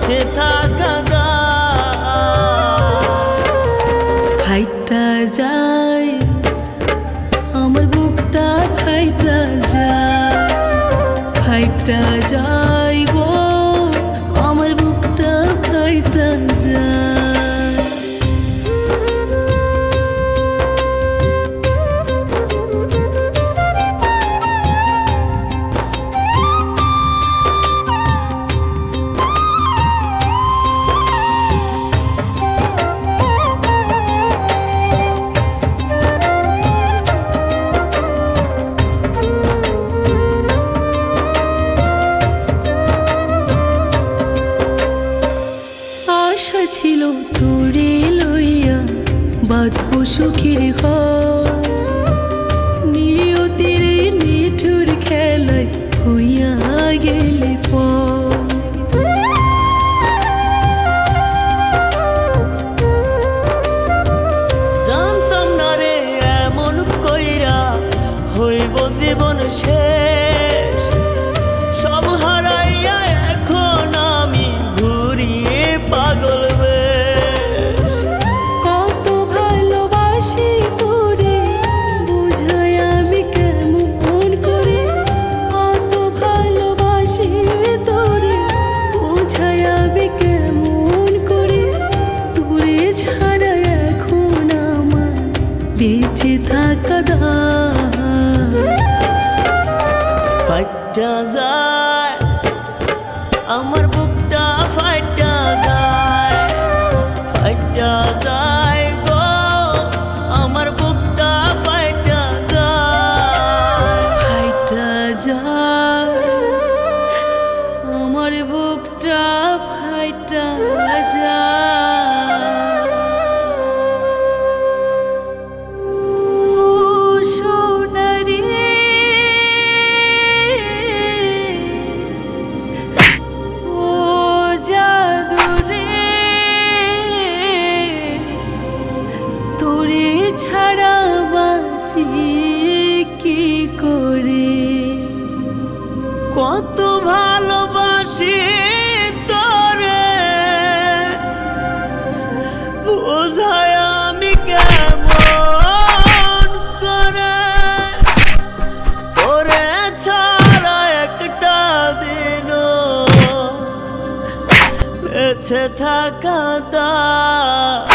বেঁচে থাকা ফাইটা যায় আমার বুকটা, ফাইটা যায়, ফাইটা যায় গো আমার বুকটা, ফাইটা যায়। আশা ছিল তোরে লইয়া বাঁধব সুখের ঘর, নিয়তির নিঠুর খেলায় হইয়া গেলে পর। জানতাম না রে এমন কইরা হইব জীবন শেষ, সব হারাইয়া এখন আমি ঘুরি পাগল বেশ। কত ভালোবাসি তোরে বুঝাই আমি কেমন করে, কত ভালোবাসি তোরে বুঝাই আমি কেমন করে, তোরে ছাড়া এখন আমার বেঁচে থাকা দায়। ফাইটা যায় আমার বুকটা, ফাইটা যায়, ফাইটা যায় গো আমার বুকটা, ফাইটা যায়। ফাইটা যায় আমার বুকটা, ফাইটা যায়। ও সোনারি ও জাদুরে, তোরে ছাড়া বাঁচি কি করে। কত ভালোবাসি তোরে বোঝায় আমি কেমন করে, তোরে ছাড়া একটা দিনও বেঁচে থাকা দায়।